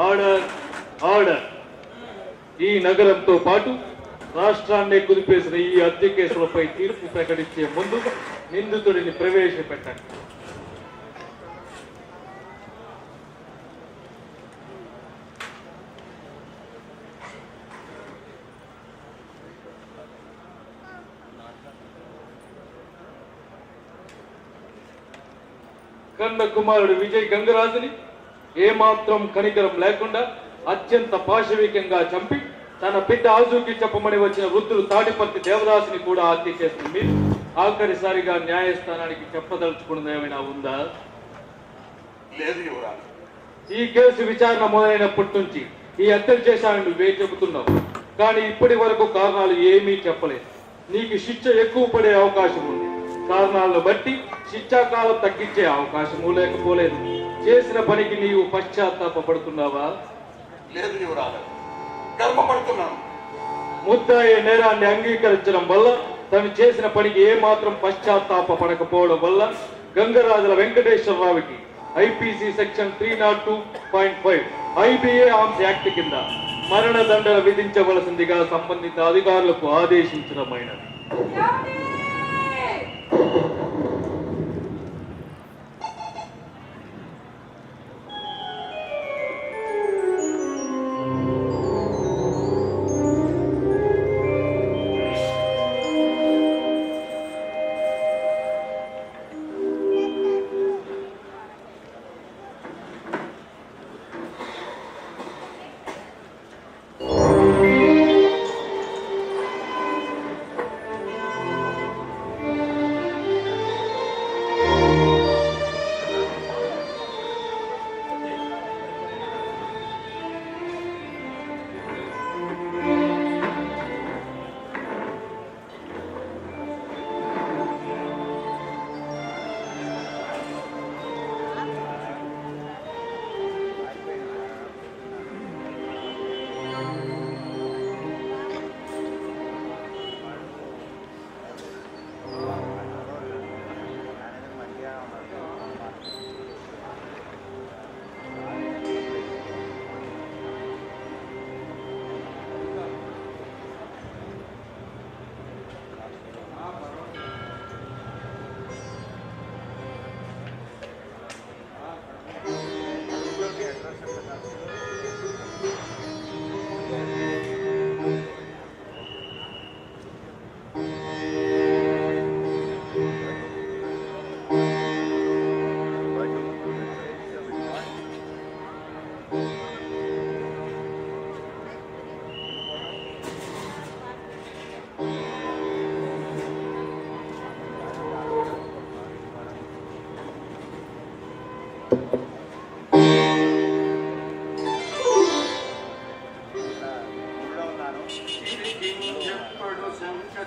Order order. ఈ నగరంతో పాటు రాష్ట్రాన్ని కుదిపేసిన ఈ హత్య కేసులపై తీర్పు ప్రకటించే ముందు నిందితుడిని ప్రవేశపెట్టండి. కన్న కుమారుడు విజయ్ గంగరాజుని ఏమాత్రం కనికరం లేకుండా అత్యంత పాశవికంగా చంపి తన బిడ్డ ఆజుకి చెప్పమని వచ్చిన వృద్ధులు తాటిపర్తి దేవదాసుని కూడా హత్య చేస్తుంది. ఆఖరిసారిగా న్యాయస్థానానికి చెప్పదలుచుకున్నది ఏమైనా ఉందా? లేదు యువరాజు. ఈ కేసు విచారణ మొదలైనప్పటి నుంచి ఈ హత్యలు చేశానని నువ్వే చెబుతున్నావు, కానీ ఇప్పటి వరకు కారణాలు ఏమీ చెప్పలేదు. నీకు శిక్ష ఎక్కువ పడే అవకాశం ఉంది. కారణాలను బట్టి శిక్షాకాలం తగ్గించే అవకాశము లేకపోలేదు. చేసిన పనికి నీవు పశ్చాత్తాపడుతున్నావా? లేదు యువరాజు, గర్వపడుతున్నాను. ముద్దాయి నేరాన్ని అంగీకరించడం వల్ల, తను చేసిన పనికి ఏమాత్రం పశ్చాత్తాపడకపోవడం వల్ల గంగరాజుల వెంకటేశ్వరరావుకి IPC section 302.5 IBA Arms Act కింద మరణదండన విధించవలసిందిగా సంబంధిత అధికారులకు ఆదేశించడమైనది.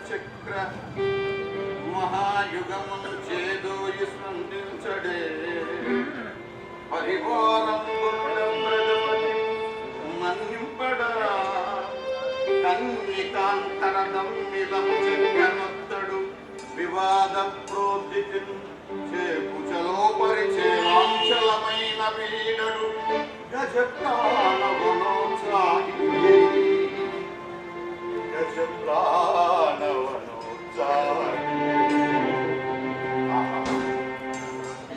చక్ర మహాయుగమును చేదోయి స్పందించడే పరివారంబులబ్రజపతి మన్నింపడా కన్నికాంతరదమ్మిలము చెక్కనొత్తడు వివాద ప్రోద్ధితి చేకుచలో పరిచే వాంఛలమైన వీడడు గజప్రాణవనోత్సాహి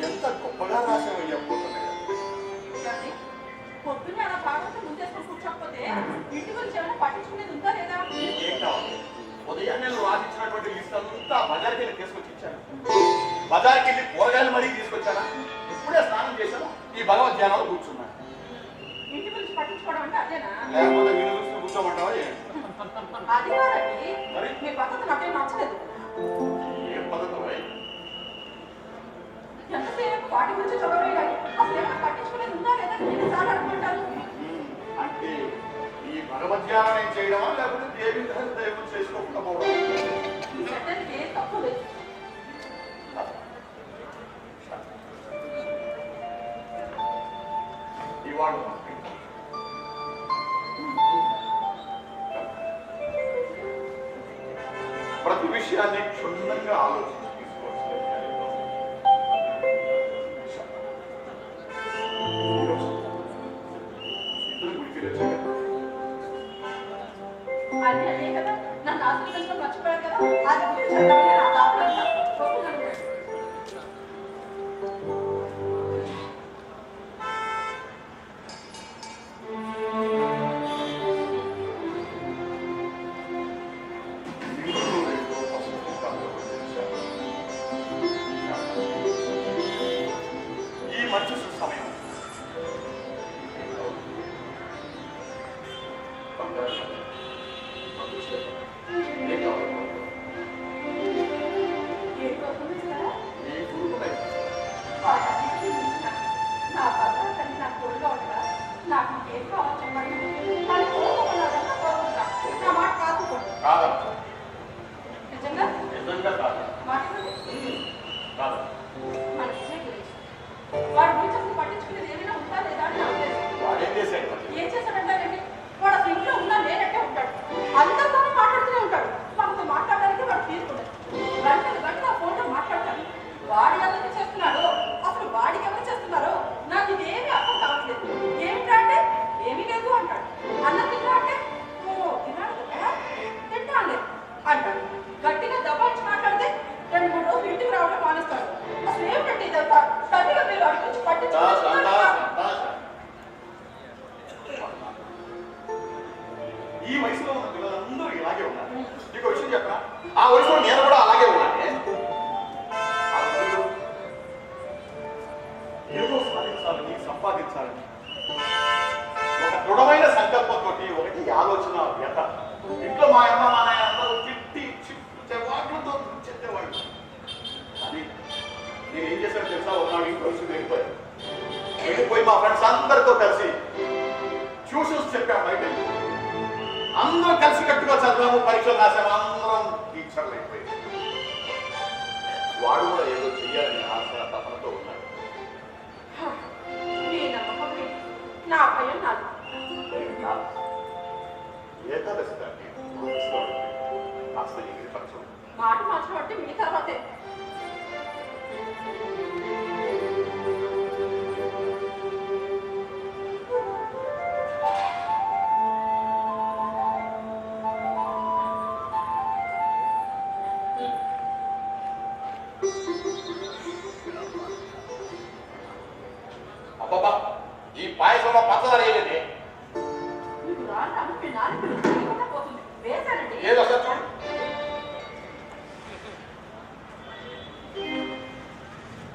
ఎంత గొప్పగా రాసావయ్యా పొద్దున్నే అలా భాగవతం ముందేసుకొని కూర్చోకపోతే ఇంటి గురించి ఏమైనా పట్టించుకునేది ఉందా లేదా? ఏం కావాలి? ఉదయాన్నే నువ్వు రాసిచ్చినటువంటి లిస్ట్ అంతా బజార్కి వెళ్ళి తీసుకొచ్చి ఇచ్చాను. బజార్కి వెళ్ళి కూరగాయలు మరీ తీసుకొచ్చానా? ఇప్పుడే స్నానం చేశాను, ఈ భగవద్ ధ్యానాలు కూర్చున్నాను. ఇంటి గురించి పట్టించుకోవడం అంటే అదేనా? లేకపోతే నేను చూస్తూ కూర్చోమంటావా? అది కాదండి, మీ పద్ధతి నాకేం నచ్చలేదు. ఏం పద్ధతి? ఎంతసేపు వాటి గురించి చదవడం కానీ అసలు ఏమైనా పట్టించుకునేది ఉందా లేదా ఎన్నిసార్లు అనుకుంటారు? అంటే ఈ భగవద్ధ్యానం చేయడమా లేకపోతే దేవి దైవం చేసుకోకుండా పోవడం? ఏం తప్పు లేదు. ఇవాళ ప్రతి విషయాన్ని క్షుణ్ణంగా ఆలోచించి తీసుకోవచ్చు. చెప్పబోయే నా తాతలంతా. వస్తున్నాను. ఈ మంచి సమయం ఏం కోరుకుంది చూడాలా? ఈ గురువులై వాటన్నిటికీ మించిన నా భర్త తల్లి నాకు తోడుగా ఉండగా నాకు ఏం కావాలో చెప్పండి. వాళ్ళు కోరుకోమన్నారంతా కోరుకుంటా. నా మాట కాదుకోండి. కాదమ్మా, నిజంగా నిజంగా కాదు మాట ఇవ్వండి. కాదు. మన విజయ్ గురించి వాడి గురించి అసలు పట్టించుకునేది ఏమైనా ఉందా లేదా అని నాకు తెలుసు. వాడేం చేశాడు మరి? ఏం చేశాడంటారండి? వాడు అసలు ఇంట్లో ఉన్నా లేనట్టే ఉంటాడు. అందరితోనే మాట్లాడుతూనే ఉంటాడు. మనతో మాట్లాడడానికి వాడు తీసుకుంటాడు. గంటలు గంటలు ఆ ఫోన్లో మాట్లాడతాడు. వాడు ఎవరికి చేస్తున్నాడో అసలు వాడికి ఎవరు చేస్తున్నారో నాకు ఇదేమీ అర్థం కావట్లేదు. ఏమిటంటే ఏమీ లేదు అంటాడు. అన్నం తిన్నా అంటే ఓ తిన్నాడు కదా తింటాను అంటాడు. గట్టిగా దబాయించి మాట్లాడితే 2-3 రోజులు ఇంటికి రావడం మానేస్తాడు. అసలు ఏమిటంటే ఇదంతా తల్లిగా మీరు వాడి గురించి ఈ వయసులో ఉన్న పిల్లలందరూ ఇలాగే ఉన్నారు. నీకు విషయం చెప్పరా, ఆ వయసులో నేను కూడా అలాగే ఉన్నానే. ఆ రోజుల్లో ఏదో సాధించాలని సంపాదించాలని ఒక దృఢమైన సంకల్పంతో ఒకటి ఆలోచన వ్యత. ఇంట్లో మా అమ్మ మా నాయన అందరూ తిట్టి చెవాట్లతో చెప్పేవాళ్ళు. అది నేను ఏం చేశాను తెలుసా, ఒకనాడు ఇంట్లో వచ్చి వెళ్ళిపోయి మా ఫ్రెండ్స్ అందరితో కలిసి ట్యూషన్స్ చెప్పాము. బయట అందరం కలిసి కట్టుగా చదివాము, పరీక్షలు రాసాము, అందరం టీచర్లు అయిపోయింది. వాడు కూడా ఏదో చెయ్యాలని ఆశ తపనతో ఉన్నాడు. నీ నమ్మకం నా భయం నాది. ఏకాదశి దాన్ని కాస్త ఎగిరిపరచం. మాట మార్చడం అంటే మీ తర్వాతే. అబ్బబ్బా, ఈ పాయసంలో పంచదార వేయలేదే. మీకు రాను మీ నాన్న పోతుంది వేశానండి. ఏదో సార్ చూడు.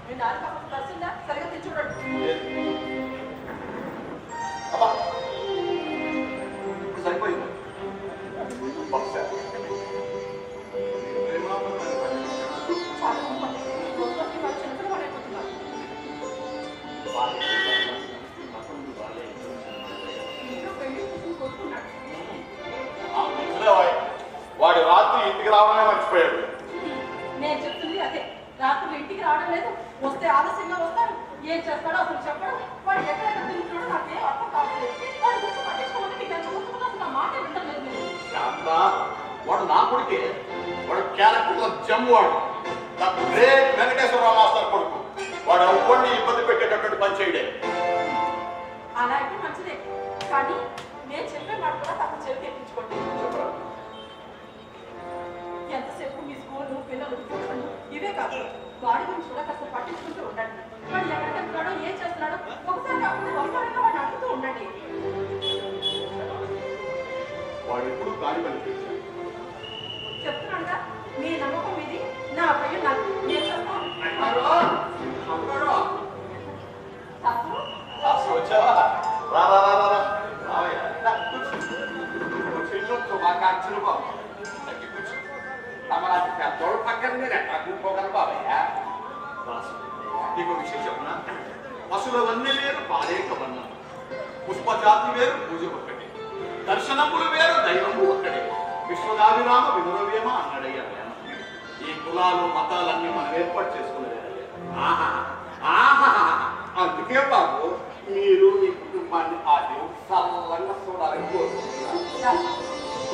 మీ నాన్న పక్కన కలిసిందా సరిగా తెచ్చి చూడండి. అబ్బా, ఇప్పుడు సరిపోయింది. బహుశా చాలా గొప్ప. రోజుకి వాళ్ళు చిన్నపిల్లలు పడైపోతున్నారు. ఇంట్లో పెళ్లి కూతురు కొట్టుకున్నాడు. వాడు రాత్రి ఇంటికి రావడమే మర్చిపోయాడు. నేను చెప్తుంది అదే. రాత్రి ఇంటికి రావడం లేదు, వస్తే ఆలస్యంగా వస్తాడు. ఏం చేస్తాడో అసలు చెప్పడం. వాడు ఎక్కడెక్కడ తిరుగుతాడో నాకేం అర్థం కావట్లేదు. వాడి గురించి పట్టించుకోవాలని మీకు ఎంత వస్తుందో అసలు నా మాట వింటలేదు మీరు. శాంత, వాడు నా కొడుకే. వాడు క్యారెక్టర్లో జమ్ము. వాడు నా గ్రేట్ వెంకటేశ్వరరావు మాస్టర్ కొడుకు. వాడు అవ్వండి ఇబ్బంది పెట్టేటటువంటి పని చేయడే. అలా అయితే మంచిదే, కానీ నేను చెప్పే మాట కూడా తప్ప చెవికి ఎక్కించుకోండి. చెప్పరా? ఎంతసేపు మీ స్కూలు పిల్లలు ట్యూషన్లు ఇవే కాదు, వాడి గురించి కూడా కాస్త పట్టించుకుంటూ ఉండండి. వాడు ఎక్కడికి వెళ్తున్నాడో ఏం చేస్తున్నాడో ఒకసారి కాకుండా వస్తాడో వాడిని అడుగుతూ ఉండండి. వాడు ఎప్పుడు గాలి పని చెప్తున్నాడుగా, మీ నమ్మకం ఇది, నా భయం నాకు. నేను చెప్తాను. శాస్త్రం వచ్చావా? రా రా రా రా రా. రావయ్యా. రా, కూర్చో. కూర్చో. శుభాకాంక్షలు బాబు. తగ్గి కూర్చో. తమరాజు పెద్దోడు పక్కన నేను ఎట్లా కూర్చోగలను బాబయ్య? నీకు విషయం చెప్పనా? పశువులవన్నీ వేరు, పాలే కవన్నా. పుష్పజాతి వేరు, పూజ ఒక్కటే. దర్శనములు వేరు, దైవము ఒక్కడే. విశ్వదాభిరామ వినురవేమ అన్నాడయ్యా. ఈ కులాలు మతాలన్నీ మనం ఏర్పాటు చేసుకునేది. ఆహా ఆహా, అందుకే బాబు మీరు మీ కుటుంబాన్ని ఆ దేవుడు సరళంగా చూడాలని కోరుకుంటున్నారు.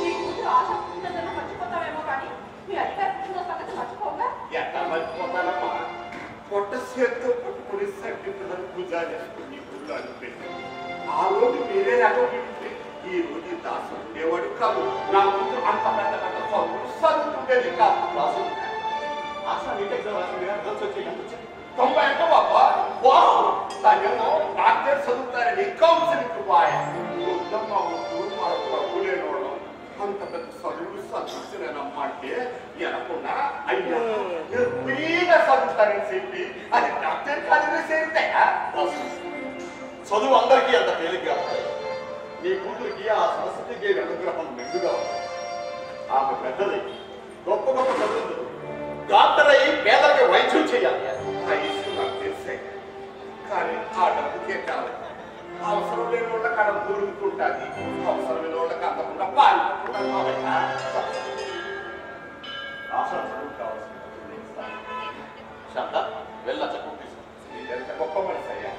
మీ కూతురు ఆశ ఉంటుందని మర్చిపోతావేమో కానీ మీ అధికారి కుటుంబ సంగతి మర్చిపోగా. ఎట్లా మర్చిపోతానమ్మా? పొట్ట చేతితో పట్టుకుని సర్టిఫికెట్ భుజాలు వేసుకుని గుళ్ళు పెట్టి ఆ రోజు మీరే అటువంటి ఈ రోజు దాసు ఉండేవాడు కాదు. నా కూతురు అంత పెద్ద పెద్ద చదువుతుండేది కాదు. దాసు ఆశా నీట్ ఎగ్జామ్ రాసింది కానీ రిజల్ట్స్ వచ్చాయి ఎంత వచ్చాయి? 90 అంట బాబా. వావ్! తనేమో డాక్టర్ చదువుతారని కౌన్సిలింగ్ పోయా. వద్దమ్మా వద్దు, మన డబ్బులేనోళ్ళం అంత పెద్ద చదువులు చదివించలేనమ్మా అంటే ఎనకుండా అయ్యా ఫ్రీగా చదువుతారని చెప్పి అది డాక్టర్ కాలేజీలో చేరుతాయా? చదువు అందరికీ అంత తేలిగ్గా ఉంటాయి. నీ కూతురికి ఆ సరస్వతి దేవి అనుగ్రహం మెండుగా ఉంది. ఆమె పెద్దది గొప్ప గొప్ప చదువుతుంది. డాక్టర్ అయ్యి పేదలకి వైద్యం చేయాలి. ఆ ఇష్యూ నాకు తెలిసే, కానీ ఆ డబ్బుకే కావాలి. అవసరం లేని వాళ్ళ కడ దొరుకుతుంటుంది, అవసరమైన వాళ్ళకి అందకుండా పారిపోతుంటారు. శాంత వెళ్ళచ్చ ఎంత గొప్ప మనిషి అయ్యా.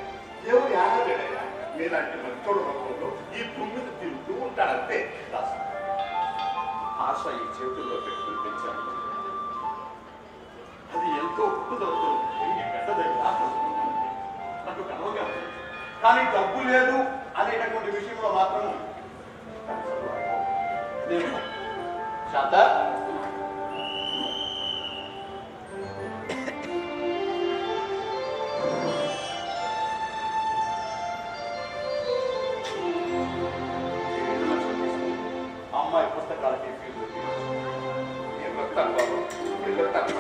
దేవుడు ఆడలేడయ్యా. మీలాంటి మంచోడు రూపంలో ఈ భూమి మీద తిరుగుతూ ఉంటాడంతే. ఆశ ఈ చేతుల్లో పెట్టుకుని పెంచాను. అది ఎంతో పుట్టుదలతో పెద్దదైనా నాకు కలవగా, కానీ డబ్బు లేదు అనేటటువంటి విషయంలో మాత్రం నేను శాంత అమ్మాయి పుస్తకాలకి ఫీజు నేను వస్తాను బాబు, నేను వస్తాను.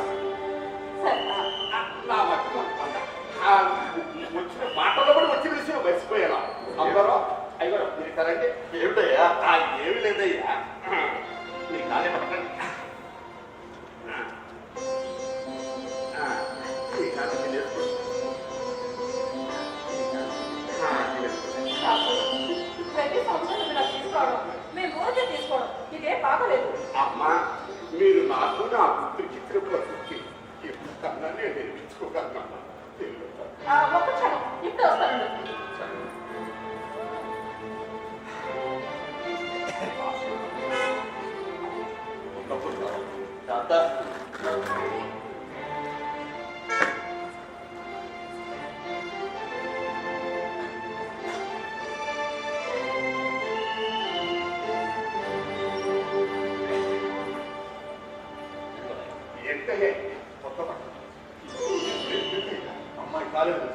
వచ్చిన మాటల్లో కూడా వచ్చిన విషయం మర్చిపోయాను. అందరూ అయ్యారు మీరు కదండి. ఏమిటయ్యా? ఏమి లేదయ్యా, నీ కాలే పట్టండి. అమ్మా, మీరు నాకు నా కూతురికి తిరుపతి కన్నా నేను నేర్పించుకోగలనమ్మా. ఒక్క క్షణం, ఇప్పుడు వస్తాను. అమ్మాయి కాలేదు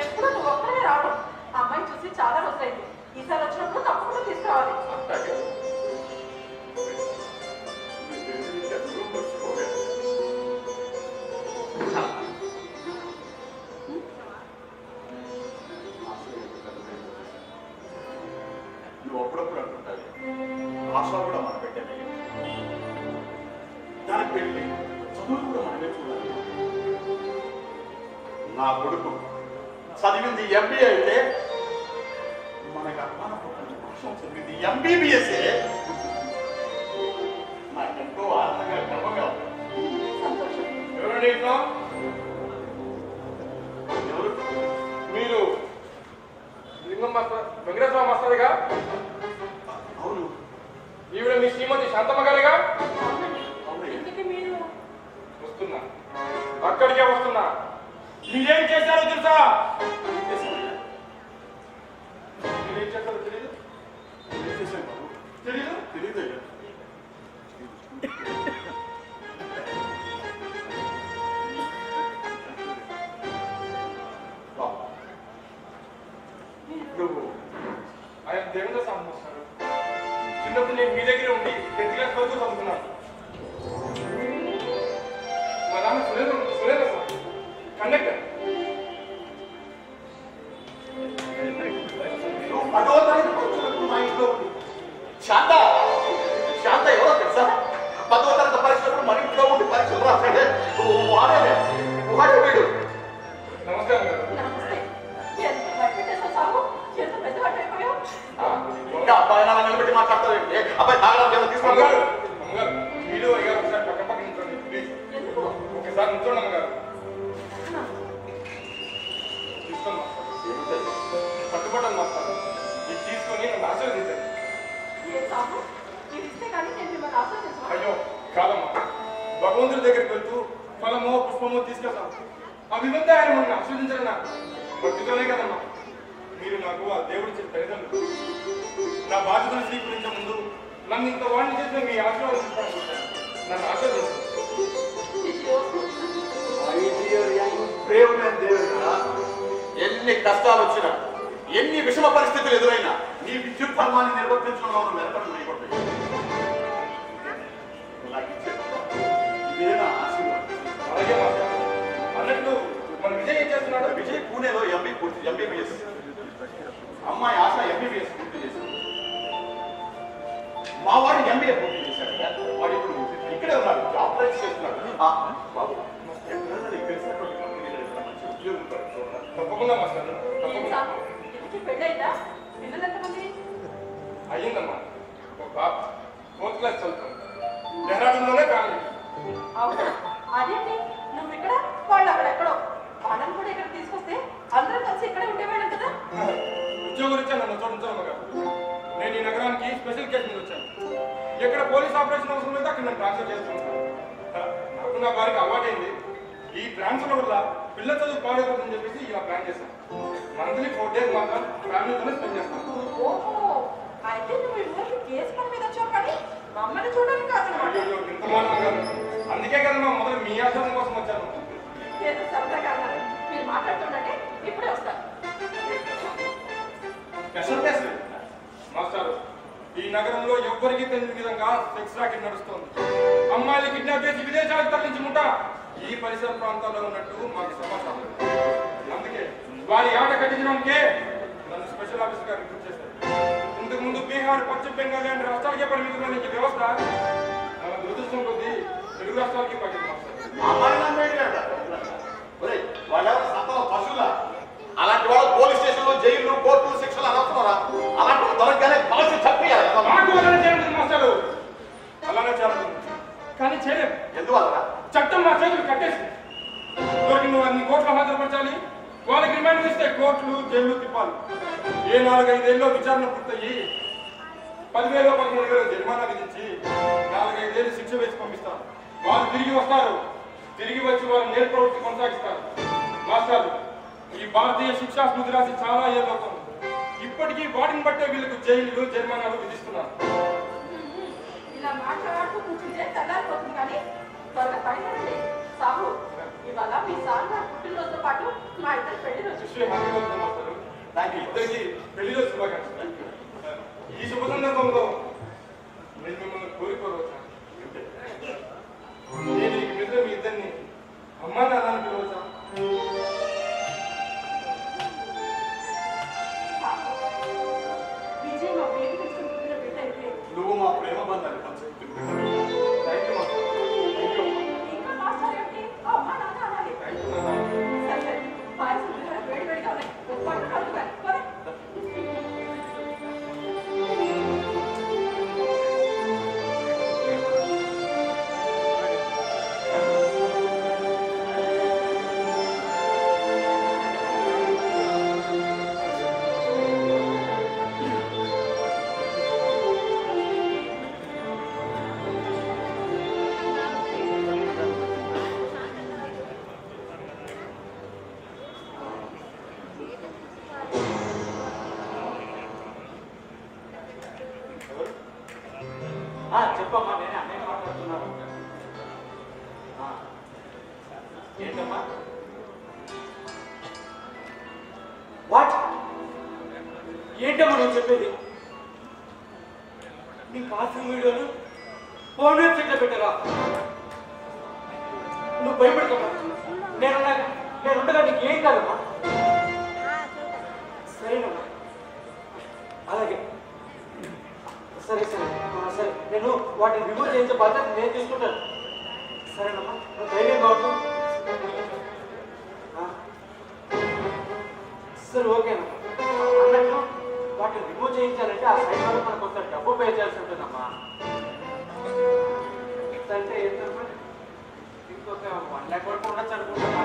ఎప్పుడు నువ్వు ఒక్కడే రావడం, అమ్మాయి చూసి చాలా రోజులైంది. ఈసారి వచ్చినప్పుడు తప్పకుండా తీసుకురావాలి. నువ్వు అప్పుడప్పుడు అంటుంటావు ఆశ కూడా మనం పెట్టాలి, దాని పెళ్లి చదువు కూడా మనమే చూడాలి. నా కొడుకు చదివింది ఎంబీఏ అయితే మనకు అమ్మానం చదివింది ఎంబీబీఎస్ఏ. నాకెంతో ఆనందంగా గర్వంగా ఉంది. ఎవరండి ఇంట్లో? ఎవరు? మీరు లింగం మాస్టర్, వెంకటేశ్వర మాస్టర్గా? అవును. ఈవిడ మీ శ్రీమతి శాంతమ్మ గారిగా? మీరు వస్తున్నా, అక్కడికే వస్తున్నా. మీరేం చేశారో తెలుసా? మీరేం చేశారో తెలీదు? తెలీదు? తెలీదు. నువ్వు ఆయన దేవేంద్ర స్వామి వస్తారు. చిన్నప్పుడు నేను మీ దగ్గర ఉండి 10th క్లాస్ వరకు చదువుతున్నాను. మా నాన్న సురేంద్ర సార్ కండక్టర్. పదో తరగతి వచ్చినప్పుడు మా ఇంట్లో శాంత శాంత ఎవరో తెలుసా? 10వ తరగతి పరీక్షలప్పుడు మన ఇంట్లో ఉండి పరీక్షలు రాసాడే వాడే వీడు. నమస్కారం గారు. నమస్తే. ఎంత భయపెట్టేసా సాగు, ఎంత పెద్ద పట్టైపోయావు. ఇంకా అబ్బాయి నాన్న నిలబెట్టి మాట్లాడతారండి. అబ్బాయి తాగడం తీసుకున్నారు. అమ్మగారు మీరు అయ్యారు ఒకసారి పక్క పక్కన ఉంచండి ప్లీజ్. ఎందుకు? ఒకసారి ఉంచండి అమ్మగారు. తీసుకోండి మాస్టర్. పట్టుబట్టండి మాస్టర్. ఇది తీసుకొని నన్ను ఆశీర్వదించండి. ఏం సాగు, ఇది ఇస్తే కానీ నేను మిమ్మల్ని ఆశీర్వదించను. అయ్యో కాదమ్మా, భగవంతుడి దగ్గరికి వెళ్తూ ఫలమో పుష్పమో తీసుకెళ్తాం. అవి ఇవ్వంతే ఆయన మనల్ని ఆశీర్వదించండి. నాకు భక్తితోనే కదమ్మా. మీరు నాకు ఆ దేవుడిచ్చిన తల్లిదండ్రులు. నా బాధ్యతను స్వీకరించే ముందు నన్ను ఇంత వాడిని చేసిన మీ ఆశీర్వాదించడానికి వచ్చాను. నన్ను ఆశీర్వదించండి. ఎన్ని కష్టాలు వచ్చినా, ఎన్ని విషమ పరిస్థితులు ఎదురైనా నీ విద్యుత్ ధర్మాన్ని నిర్వర్తించడంలో మెరపడం లేకపోతే ఇదేనా ఆశీర్వాదం? అలాగే మాస్టర్. అన్నట్లు మన విజయ్ ఏం చేస్తున్నాడు? విజయ్ పూణేలో ఎంబీబీఎస్. అమ్మాయి ఆశ ఎంబీబీఎస్ పూర్తి చేసింది. మా వాడు ఎంబీఏ పూర్తి చేశాడు. వాడు ఇప్పుడు ఇక్కడే ఉన్నాడు, జాబ్ ట్రై చేస్తున్నాడు. బాబు ఎక్కడైనా నీకు తెలిసినటువంటి కంపెనీలో ఏదైనా మంచి ఉద్యోగం ఉంటాడు చూడండి. తప్పకుండా మాస్టర్, తప్పకుండా. పెళ్ళైందా? పిల్లలు ఎంతమంది? అయ్యిందమ్మా. ఒక పాప 4th క్లాస్ చదువుతాం. డెహ్రాడూన్లోనే ఫ్యామిలీ. అవునా? అదేంటి నువ్వు ఇక్కడ వాళ్ళు అక్కడెక్కడో. వాళ్ళని కూడా ఇక్కడ తీసుకొస్తే అందరం కలిసి ఇక్కడే ఉండేవాళ్ళం కదా. ఉద్యోగం రీత్యా నన్ను చూడించాలమ్మ గారు. నేను ఈ నగరానికి స్పెషల్ కేసు మీద వచ్చాను. ఎక్కడ పోలీస్ ఆపరేషన్ అవసరం లేదు అక్కడ నన్ను ట్రాన్స్ఫర్ చేస్తున్నాను. నాకు నా వారికి అలవాటైంది. ఈ ట్రాన్స్ఫర్ వల్ల పిల్ల చదువు పాడైపోతుందని చెప్పేసి ఇలా ప్లాన్ చేశాను. మంత్లీ 4 days మాత్రం ఫ్యామిలీతోనే స్పెండ్ చేస్తాను. ఓహో, అయితే నువ్వు ఈ ఊరికి కేసు పని మీద వచ్చావు కానీ మమ్మల్ని చూడడానికి కాదనమాట. అయ్యో, ఇంత మాత్రం గారు. అందుకే కదమ్మా మొదలు మీ ఆశ్రమం కోసం వచ్చాను. ఏదో సరదాగా అన్నారు. మీరు మాట్లాడుతుంటే ఇప్పుడే వస్తాను. స్పెషల్ కేసు మాస్టర్, ఈ నగరంలో ఎవ్వరికీ తెలియని విధంగా సెక్స్ రాకెట్ నడుస్తోంది. అమ్మాయిలు కిడ్నాప్ చేసి విదేశాలకు తరలించుకుంటా ఈ పరిసర ప్రాంతాల్లో ఉన్నట్టు మాకు సమాచారం. అందుకే వారి ఆట కట్టించడానికే నన్ను స్పెషల్ ఆఫీసర్ గారు రిక్రూట్ చేశారు. ఇంతకు ముందు బీహార్, పశ్చిమ బెంగాల్ లాంటి రాష్ట్రాలకే పరిమితమైన ఈ వ్యవస్థ మన దురదృష్టం కొద్దీ తెలుగు రాష్ట్రాలకి పట్టింది మాస్టర్. అమ్మాయి వాళ్ళెవరు సంతలో పశువులా? అలాంటి వాళ్ళు పోలీస్ స్టేషన్లో జైలు, కోర్టులు, శిక్షలు అనవసరరా? అలాంటి దొరకగానే కాల్చి చంపేయాలి. మాకు అలానే చేరుతుంది మాస్టారు, అలానే చేరుతుంది. కానీ చేయలేము. ఎందువల్ల? చట్టం మా చేతులు కట్టేసింది. దొరికిన వారిని కోర్టులో హాజరుపరచాలి. వాళ్ళకి రిమాండ్ ఇస్తే కోర్టులు, జైలు తిప్పాలి. ఏ 4-5 ఏళ్ళలో విచారణ పూర్తయ్యి 10,000 13,000 జరిమానా విధించి 4-5 ఏళ్ళు శిక్ష వేసి పంపిస్తారు. వారు తిరిగి వస్తారు. తిరిగి వచ్చి వారు నేర ప్రవృత్తి కొనసాగిస్తారు. మాస్టర్, ఈ భారతీయ శిక్షా స్మృతి రాసి చాలా ఏళ్ళవుతుంది. ఇప్పటికీ వాటిని బట్టే వీళ్ళకు జైలు, జరిమానాలు విధిస్తున్నారు. ఇలా మాట్లాడుతూ కూర్చుంటే తెల్లారిపోతుంది కానీ త్వరగా పైనండి. సాబు, ఇవాళ మీ సార్ గారు పుట్టినరోజుతో పాటు మా ఇద్దరు పెళ్లి రోజు. శిష్యులు హ్యాపీ బర్త్డే మాస్టర్. నాకు ఇద్దరికి పెళ్లి రోజు శుభాకాంక్షలు. ఈ శుభ సందర్భంలో నేను మిమ్మల్ని కోరుకోవచ్చా? నేను ఈ మిత్రులు మీ ఇద్దరిని అమ్మా నాన్న పిలవచ్చా? విజయ్ మా పేరు తీసుకుని పుట్టిన బిడ్డ అయితే నువ్వు మా ప్రేమ బంధాన్ని పంచుకుంటున్నావు. Thank you master. Thank you. ఇంకా మాస్టర్ ఏంటి? అమ్మా నాన్న అనాలి. థ్యాంక్ యూ నాన్న. సరే సరే, పాయసం వేడి వేడిగా ఉన్నాయి. పట్టు కలుగుతాయి. పద. చెప్పమ్మా, నేనే అన్నయ్య మాట్లాడుతున్నాను. ఏంటమ్మా? వాట్? ఏంటమ్మా నువ్వు చెప్పేది? నీ కాల్సిన వీడియోను ఫోన్ వెబ్సైట్లో పెట్టారా? నువ్వు భయపడతావా? నేనుండగా నీకు ఏం కాదమ్మా. సరేనమ్మా, అలాగే. సరే సరే సరే, నేను వాటిని రిమూవ్ చేయించే బాధ్యత నేను తీసుకుంటాను. సరేనమ్మా, నువ్వు ధైర్యంగా ఉండు. సరే ఓకేనమ్మా. అన్నట్టు వాటిని రిమూవ్ చేయించాలంటే ఆ సైడ్ వల్ల మనకు కొంత డబ్బు పే చేయాల్సి ఉంటుందమ్మా. అంటే ఏంటమ్మా, ఇంకొక 1 lakh వరకు ఉండొచ్చు అనుకుంటున్నా.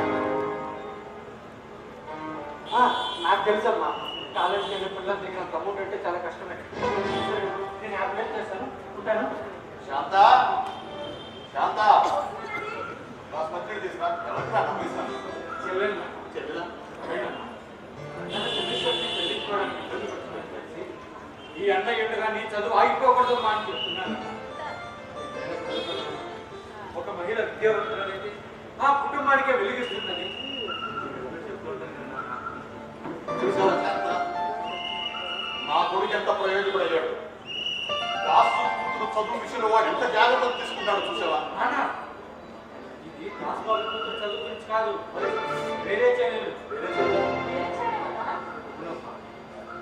నాకు తెలుసమ్మా, కాలేజీకి వెళ్ళే పిల్లల దగ్గర అంత అమౌంట్ అంటే చాలా కష్టమే. నేను యాభై చేస్తాను, ఉంటాను. శాంత, శాంత, మంచిగా తీసుకురా. ఎవరికి డబ్బులు ఇస్తాను? చెల్లెలు చెల్లెలా? చంద్రేశ్వరికి పెళ్ళికి కూడా అన్న ఎండగా నీ చదువు ఆగిపోకూడదు మా అని చెప్తున్నాను. ఒక మహిళ విద్యావంతులనేది ఆ కుటుంబానికే వెలిగిస్తుందని చూసావా శాంత? నా కొడుకు ఎంత ప్రయోజకుడయ్యాడు. రాష్ట్ర కూతురు చదువు విషయంలో వాడు ఎంత జాగ్రత్తలు తీసుకుంటాడు చూసావా? నాన్న, ఇది రాష్ట్రాల కూతురు చదువు గురించి కాదు, మరి వేరే ఛానల్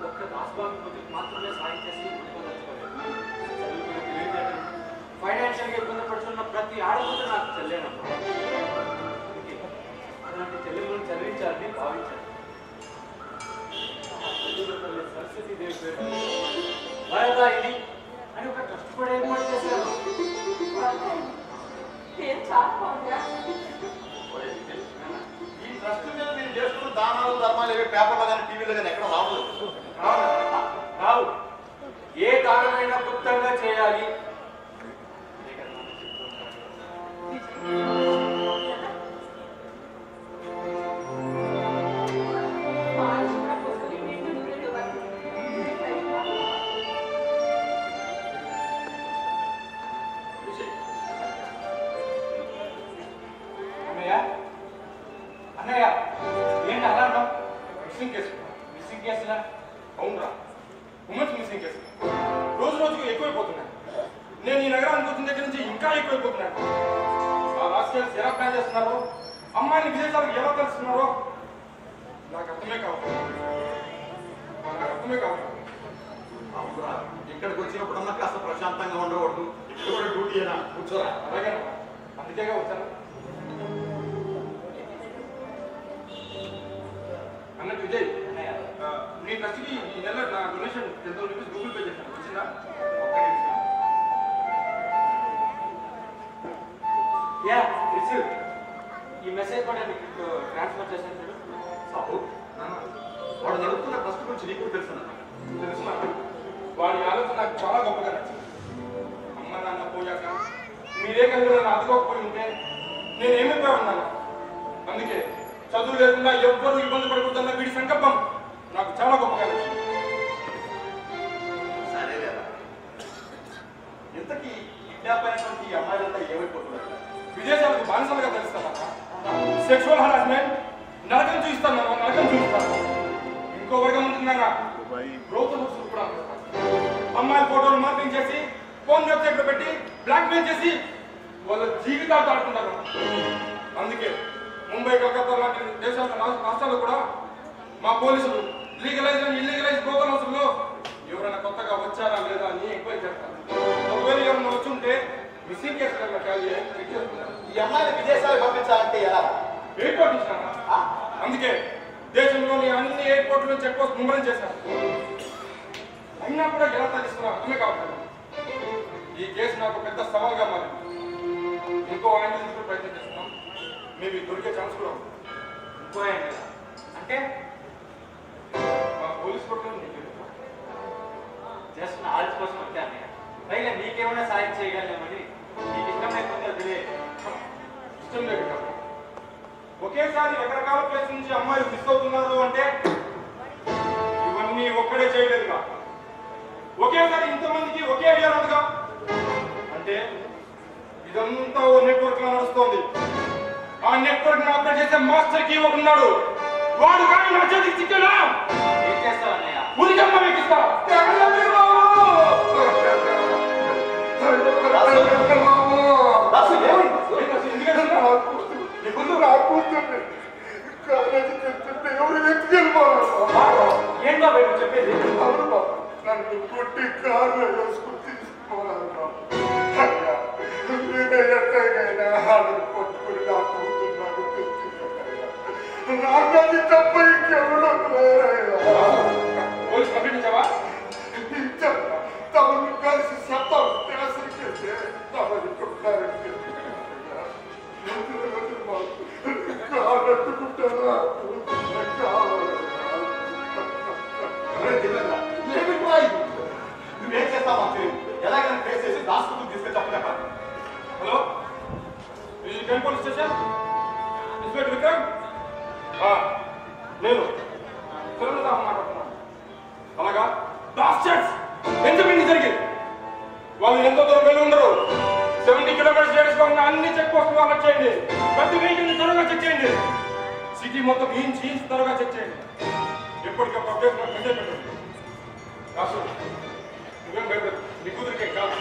ఒక్క రాష్ట్రాల కూతురికి మాత్రమే సాయం చేసి ఫైనాన్షియల్ గా ఇబ్బంది పడుతున్న ప్రతి ఆడకూతురు నాకు చెల్లేనమ్మా. అలాంటి చెల్లెలను చదివించాలని భావించాను. సరస్వతి దేవి పేరు వరదా ఇది అని ఒక ట్రస్ట్ కూడా ఏర్పాటు చేశారు. ఏం చాలా బాగుందా? ఈ ట్రస్ట్ మీద నేను చేస్తున్న దానాలు ధర్మాలు ఏవి పేపర్లో కానీ టీవీలో కానీ ఎక్కడ రావలేదు. రావు. ఏ దానమైనా గుప్తంగా చేయాలి. అన్నయ్య అన్నయ్య ఏంటి అలా అన్నావు? Missing case. మిస్సింగ్ కేసులా? అవునరా, ఉమెన్స్ మిస్సింగ్ కేసు రోజు రోజుకు ఎక్కువైపోతున్నాయి. నేను ఈ నగరానికి వచ్చిన దగ్గర నుంచి ఇంకా ఎక్కువైపోతున్నాయి. ఆ రాజకీయాలు ఎలా ప్లాన్ చేస్తున్నారో, అమ్మాయిని విదేశాలకు ఎలా తెలుస్తున్నారో నాకు అర్థమే కావాలి. అవునురా, ఇక్కడికి వచ్చినప్పుడన్నా కాస్త ప్రశాంతంగా ఉండకూడదు. ఇక్కడ కూడా డ్యూటీ అయినా కూర్చోరా. అలాగే అందుకేగా వచ్చాను. అన్నట్టు విజయ్, అన్నయ్య నీ ట్రస్ట్కి ఈ నెల నా డొనేషన్ 10,000 రూపీస్ గూగుల్ పే చేశాను. వచ్చిందా? Yeah receive. ఈ మెసేజ్ కూడా మీకు ట్రాన్స్ఫర్ చేశాను చూడు. సాబు, వాడు నడుపుతున్న ట్రస్ట్ గురించి నీకు తెలుసు. తెలుసునా? వాడి ఆలోచన నాకు చాలా గొప్పగా నచ్చింది. అమ్మ నాన్న పోయాక మీరే కనుక నన్ను అదుకోకపోయి ఉంటే నేనేమైపోయి ఉన్నాను. అందుకే చదువు లేకుండా ఎవ్వరూ ఇబ్బంది పడకూడదన్న వీడి సంకల్పం నాకు చాలా గొప్పగా నచ్చింది. సరే లేదా, ఇంతకీ కిడ్నాప్ అయినటువంటి ఈ అమ్మాయిలంతా ఏమైపోతున్నారు? విదేశాలకు బానిసలుగా తెలుస్తాను. సెక్షువల్ హరాస్మెంట్ నరకం చూపిస్తాను. నరకం చూపిస్తాను. ఇంకో వర్గం ఉంటున్నారా, బ్రోకర్ హౌస్లు కూడా అమ్మేస్తారు. అమ్మాయిల ఫోటోలు మార్పింగ్ చేసి ఫోన్ వెబ్సైట్లో పెట్టి బ్లాక్మెయిల్ చేసి వాళ్ళ జీవితాలు ఆడుకుంటారు. అందుకే ముంబై, కలకత్తా లాంటి దేశాల రాష్ట్రాల్లో కూడా మా పోలీసులు లీగలైజ్ అండ్ ఇల్లీగలైజ్ బ్రోకర్ హౌస్లో ఎవరైనా కొత్తగా వచ్చారా లేదా అని ఎంక్వైరీ చేస్తారు. ఒకవేళ ఎవరైనా వచ్చి ఉంటే మిస్సింగ్ కేసులు చెక్ చేసుకుంటారు. ఈ అమ్మాయిని విదేశాలకు పంపించాలంటే ఎలా? ఎయిర్పోర్ట్ ఇచ్చినా. అందుకే దేశంలోని అన్ని ఎయిర్పోర్ట్లు చెక్ పోస్ట్ ముమ్మరం చేశారు. అయినా కూడా ఎలా తగ్గిస్తున్నారు అర్థమే కావాలి. ఈ కేసు నాకు పెద్ద సవాల్గా మారింది. ఇంకో యాంగిల్ నుంచి కూడా ప్రయత్నం చేస్తున్నాం. మేబీ దొరికే ఛాన్స్ కూడా ఉంది. ఇంకో యాంగిల్ అంటే మా పోలీస్ పట్టుకుని నీకు జస్ట్ నాలెడ్జ్ కోసం వచ్చా అన్నయ్య. పైగా నీకేమైనా సాయం చేయగలమని నీకు ఇష్టం లేకపోతే వదిలేదు. ఇష్టం లేదు కాబట్టి ఒకేసారి రకరకాల ప్లేస్ నుంచి అమ్మాయిలు మిస్ అవుతున్నారు అంటే ఇవన్నీ ఒక్కడే చేయలేదుగా. ఒకేసారి ఇంతమందికి ఒకే ఐడియా రాదుగా. అంటే ఇదంతా ఓ నెట్వర్క్ లా నడుస్తోంది. ఆ నెట్వర్క్ ని ఆపరేట్ చేసే మాస్టర్ కీ ఒకడున్నాడు. వాడు కానీ నా చేతికి చిక్కేనా ఏం చేస్తావు అన్నయ్య? ఉరికమ్మ వేకిస్తా. రాసు, ఏమైంది? నీ ముందు ఏంటో బయట చెప్పేది? నన్ను కొట్టి కారులో వేసుకుని తీసుకోవాలన్నా నేనే ఎట్టయినా ఆడను కొట్టుకుని నా కూతున్నాను తెచ్చుకున్నాను. నాకది తప్ప ఇంకెవడో పోలీస్ కంప్లైంట్ ఇచ్చావా? తమను కలిసి సత్తం దేశంకే తమని కొట్టారంటే కాలట్టుకుంటారా నువ్వేం చేస్తావా తెలియదు. ఎలాగైనా ట్రేస్ చేసి దాచుకుంటూ తీసుకొచ్చి హలో, ఇది పోలీస్ స్టేషన్ ఇన్స్పెక్టర్ విక్రమ్. నేను మొత్తం ఇంచు త్వరగా చెక్ చేయండి. ఎప్పటికప్పుడు అప్డేట్ మెసేజ్ పెట్టండి. రాసు నువ్వేం భయపడదు, నీ కూతురికే కాదు.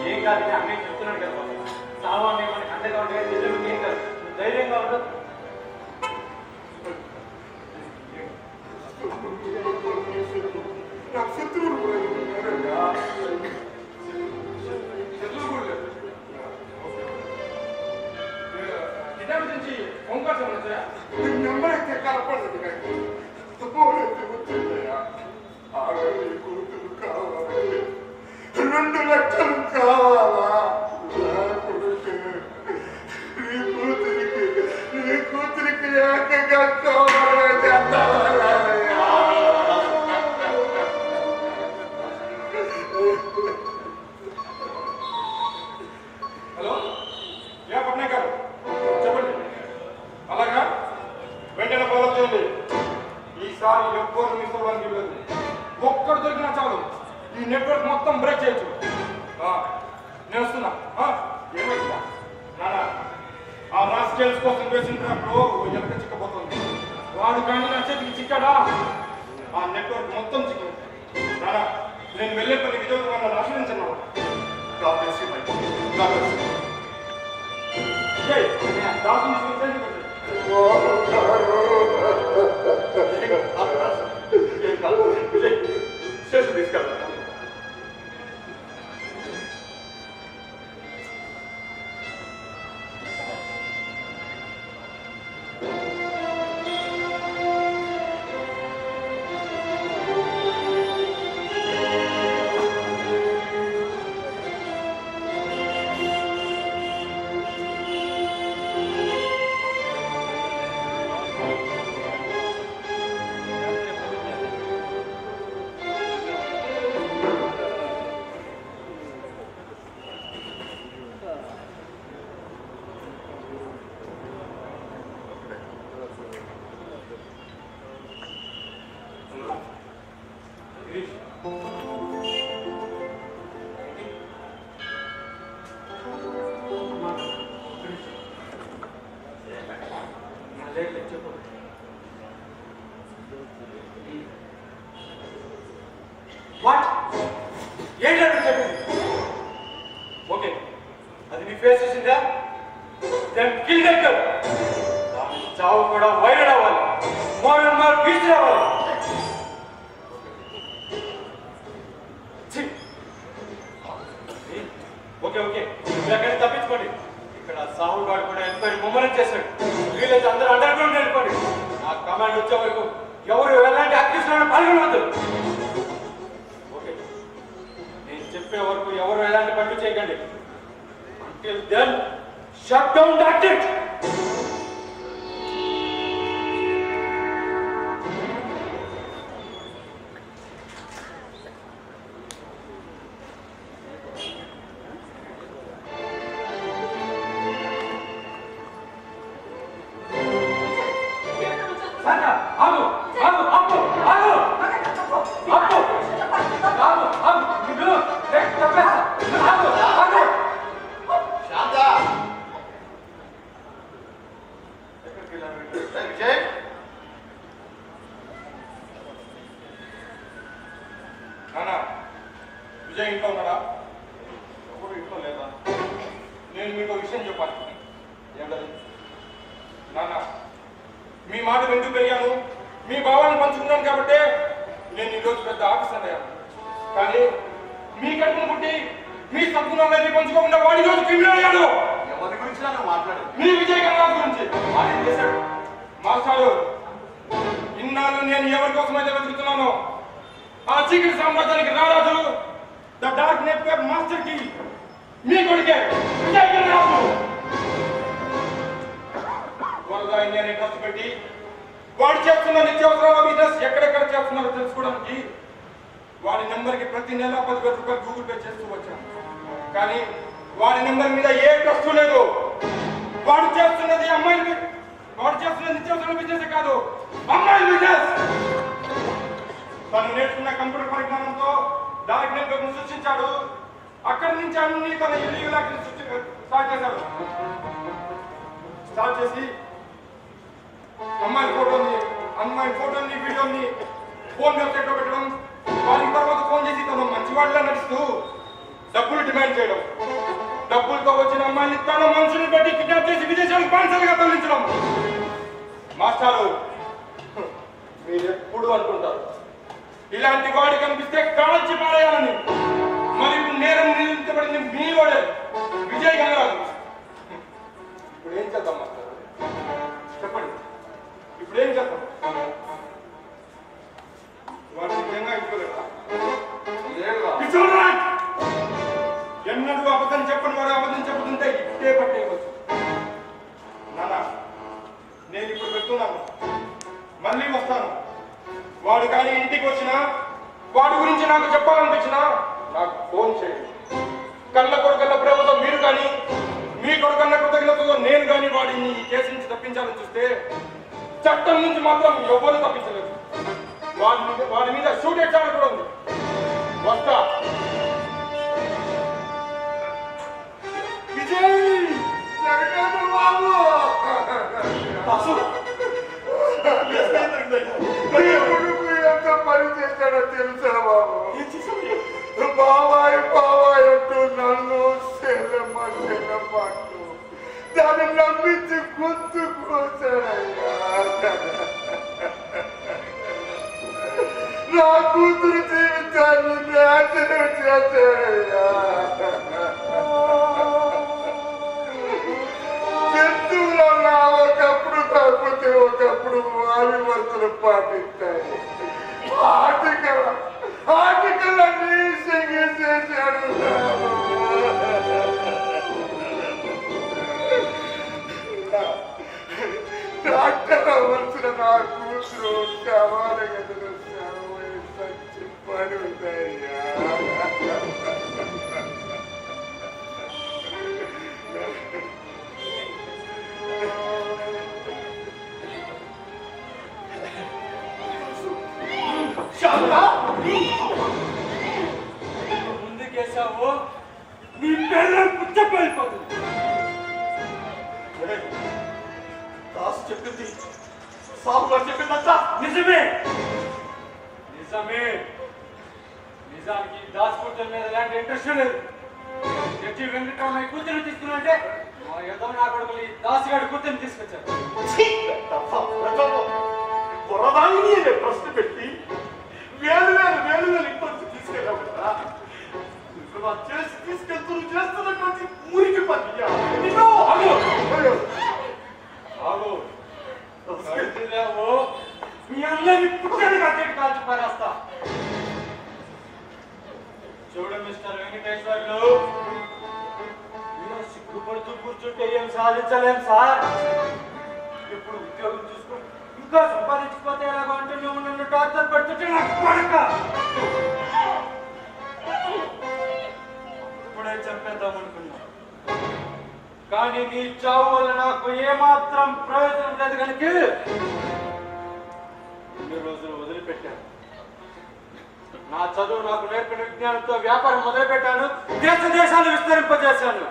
ఏం కాదు అన్నయ్య చెప్తున్నాడు కదా సావు అన్నయ్య మనకి అండగా ఉంటే నిజం ఏం కాదు ధైర్యంగా ఉండదు. నాకు శత్రువులు కూడా కిడ్నాప్ నుంచి ఫోన్ కాల్స్ ఏమైనా వచ్చాయా? నెంబరైతే కనపడదు నాకు వచ్చిందయ్యా. 6 కూతురు కావాలి, 2 లక్షలు కావాలా నా కొడుకు. నీ కూతురికి ఏకంగా కావాలని చెప్తావయ్యా. హలో యా పట్నాయక్ గారు చెప్పండి. అలాగా వెంటనే ఫాలో చేయండి. ఈసారి ఎవ్వరు మిస్ అవ్వడానికి లేదు. ఒక్కడు దొరికినా చాలు ఈ నెట్వర్క్ మొత్తం బ్రేక్ చేయొచ్చు. నేను వస్తున్నా. ఏమైందా నానా? ఆ రాస్కెల్స్ కోసం వేసిన ట్రాప్లో ఎలక చిక్కపోతుంది. వాడు కానీ నా చేతికి చిక్కాడా ఆ నెట్వర్క్ మొత్తం చిక్కింది. నానా నేను వెళ్ళే పని విజయవంతంగా నన్ను ఆశ్రయించను. కాపేసి దాసు స్టేషన్ తీసుకెళ్తాను. వాట్ ఏంటంటే చెప్పింది? ఓకే అది నీ ఫేస్ చేసిందా? Then kill that girl. దాని చావు కూడా వైరల్ అవ్వాలి, మోర్ అండ్ మోర్ బీచ్ రావాలి. ఓకే ఓకే మీరు అక్కడ తప్పించుకోండి. ఇక్కడ సాహుగాడు కూడా ఎంక్వైరీ ముమ్మరం చేశాడు. వీళ్ళైతే అందరూ అండర్ గ్రౌండ్ వెళ్ళిపోండి. నా కమాండ్ వచ్చే వరకు ఎవరు ఎలాంటి యాక్టివిటీలో పాల్గొనవద్దు. ఓకే నేను చెప్పే వరకు ఎవరు ఎలాంటి పనులు చేయకండి. Until then shut down that it. ఆగు ఆగు ఆగు ఆగు ఆగు ఆగు ఆగు మీరు చెప్పేస్తా. ఆగు ఆగు శాంత ఎక్కడికి వెళ్ళారు? విజయ్ నానా విజయ్ ఇంట్లో ఉన్నాడా? ఎవరు ఇంట్లో లేదా? నేను మీకు విషయం చెప్పాలి. ఏమిటది? నాన్న మీ మాట ఎందుకు పెరిగాను, మీ భావాన్ని పంచుకున్నాను కాబట్టి నేను ఈరోజు పెద్ద ఆఫీసర్ అయ్యాను. కానీ మీ కడుపును పుట్టి మీ సద్గుణాలన్నీ పంచుకోకుండా వాడి రోజు క్రిమినల్ అయ్యాడు. ఎవరి గురించి నన్ను మాట్లాడు. మీ విజయ్ గణరాజు గురించి వాడేం చేశాడు? మాస్టారు ఇన్నాళ్ళు నేను ఎవరి కోసమైతే వెతుకుతున్నానో ఆ చీకటి సామ్రాజ్యానికి రారాజు, ద డార్క్ నెట్వర్క్ మాస్టర్ కి మీ కొడుకే విజయ్ గణరాజు. వరద ఇండియాని ట్రస్ట్ పెట్టి వాడు చేస్తున్న నిత్యావసరాల బిజినెస్ ఎక్కడెక్కడ చేస్తున్నారో తెలుసుకోవడానికి వాడి నెంబర్కి ప్రతి నెల 10,000 రూపాయలు గూగుల్ పే చేస్తూ వచ్చాను. కానీ వాడి నెంబర్ మీద ఏ ట్రస్ట్ లేదు. వాడు చేస్తున్నది అమ్మాయిలు, వాడు చేస్తున్న నిత్యావసరాల బిజినెస్ కాదు, అమ్మాయిల బిజినెస్. తను నేర్చుకున్న కంప్యూటర్ పరిజ్ఞానంతో డార్క్ నెట్వర్క్ ను సృష్టించాడు. అక్కడి నుంచి అన్ని తన ఇల్లీగల్ యాక్టివిటీ స్టార్ట్ చేశాడు. స్టార్ట్ చేసి అమ్మాయి ఫోటోని వీడియోని ఫోన్ వెబ్సైట్ లో పెట్టడం, వారికి తర్వాత ఫోన్ చేసి తన మంచివాడిలా నడుస్తూ డబ్బులు డిమాండ్ చేయడం, డబ్బులతో వచ్చిన అమ్మాయిని తన మనుషుని పెట్టి కిడ్నాప్ చేసి విదేశాలకు బానిసలుగా తరలించడం. మాస్టారు, మీరెప్పుడు అనుకుంటారు ఇలాంటి వాడి కనిపిస్తే కాల్చి పారేయాలని. మరి ఇప్పుడు నేరం నిరూపించబడింది మీ వాడే విజయ్ గంగరాజు. ఇప్పుడు ఏం చేద్దాం మాస్టారు, చెప్పండి, ఇప్పుడు ఏం చేద్దాం? వాడు నిజంగా ఇచ్చుకోలేదా? ఎన్నడూ అబద్ధం చెప్పని వాడు అబద్ధం చెప్పుతుంటే ఇట్టే పట్టేయవచ్చు. నాన్న, నేను ఇప్పుడు పెడుతున్నాను, మళ్ళీ వస్తాను. వాడు కానీ ఇంటికి వచ్చినా, వాడి గురించి నాకు చెప్పాలనిపించినా నాకు ఫోన్ చేయండి. కళ్ళ కొడుకన్న ప్రేమతో మీరు కానీ, మీ కొడుకన్న కృతజ్ఞతతో నేను కానీ వాడిని ఈ కేసు నుంచి తప్పించాలని చూస్తే చట్టం నుంచి మాత్రం ఎవరు తప్పించలేదు. వాడి మీద షూట్ చాలు కూడా ఉంది. వస్తా. విజయ్ బాబు ఎంత పని చేశాడో తెలుసా బాబు? బాబాయ్ అంటూ నన్ను సెల్లమ్మంటూ దాన్ని నమ్మించి గుర్తు కోసాడయ్యా. నా కూతురు జీవితాన్ని నాశనం చేశాడయ్యా. జంతువులన్నా ఒకప్పుడు కాకపోతే ఒకప్పుడు వారి వరుసలు పాటిస్తాయి. ఆర్టికల్ అన్ని చేశాడు. డాక్టర్ అవ్వాల్సిన నా కూతురు శవాల గదిలో శవమై చచ్చి పడుతాయ్యా. ముందుకేసావు, నీ పిల్లలు పుచ్చపోయిపోతుంది. దాసు చెప్పింది సాబుగా చెప్పిందంతా నిజమే. నిజానికి దాచుకుంటున్న మీద ఎలాంటి ఇంట్రెస్ట్ లేదు. జడ్జి వెంకటరామయ్య కూతురు తీసుకున్నంటే మా యుద్ధం నా కొడుకులు ఈ దాసుగాడి కూతురుని తీసుకొచ్చారు. పొరదాయిని ప్రశ్న పెట్టి వేలు ఇంకొంచెం తీసుకెళ్ళావు కదా. చేసి చేస్తున్నటువంటి మురికి పని. మీ అందరినీ పుట్టని కట్టేటి కాల్చి పారేస్తా. చూడు మిస్టర్ వెంకటేశ్వర్లు, సిగ్గుపడుతూ కూర్చుంటే ఏం సాధించలేం సార్. ఎప్పుడు ఉద్యోగం చూసుకొని ఇంకా సంపాదించుకోతే ఎలాగో అంటే నువ్వు నన్ను టార్చర్ పెడుతుంటే నాకు పడక ఇప్పుడే చంపేద్దాం అనుకున్నా. కానీ నీ చావు వల్ల నాకు ఏమాత్రం ప్రయోజనం లేదు కనుక ఇన్ని రోజులు వదిలిపెట్టాను. నా చదువు నాకు నేర్పిన విజ్ఞానంతో వ్యాపారం మొదలుపెట్టాను, దేశాలు విస్తరింపజేశాను.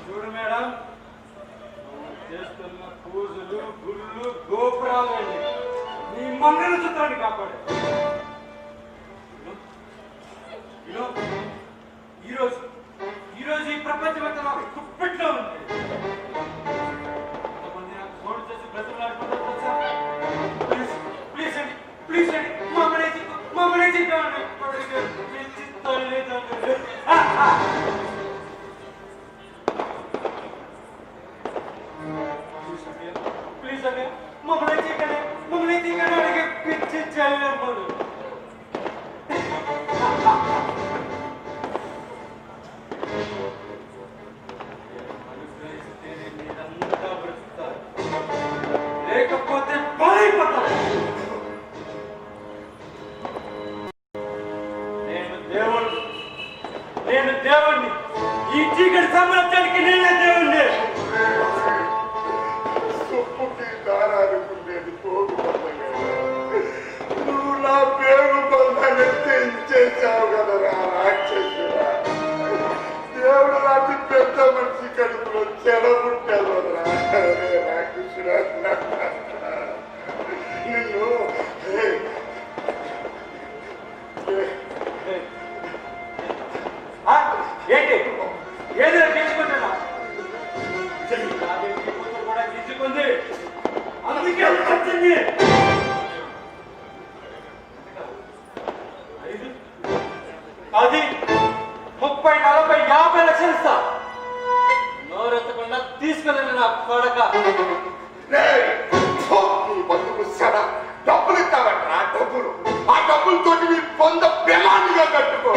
చూడు మేడం, చేస్తున్న పూజలు, గుళ్ళు, గోపురాలు నీ మంగళసూత్రాన్ని కాపాడు. ఈరోజు ఈ ప్రపంచం అంతా నాకు కుప్పెట్లో ఉంది. కొంతమంది నాకు ఫోన్ చేసి బ్రతులాడుకుంటారు తెలుసా. ప్లీజ్ అండి, ప్లీజ్ అండి, మమ్మల్ని చిత్తాను ప్లీజ్ అండి, మమ్మల్ని చిక్కనే అడిగి పిచ్చి చెల్లెమ్మను. లేకపోతే బలైపోతారు. నేను దేవుణ్ణి. ఈ చీకటి సామ్రాజ్యానికి నేను చేసి 5, 10, 30, 40, 50 లక్షలు ఇస్తా. నోరెత్తకుండా తీసుకెళ్ళండి నా కొడక. బతుకు సడ డబ్బులు ఇస్తావట్రా డబ్బులు. ఆ డబ్బులతో నీ పొంద పెమానిగా కట్టుకో.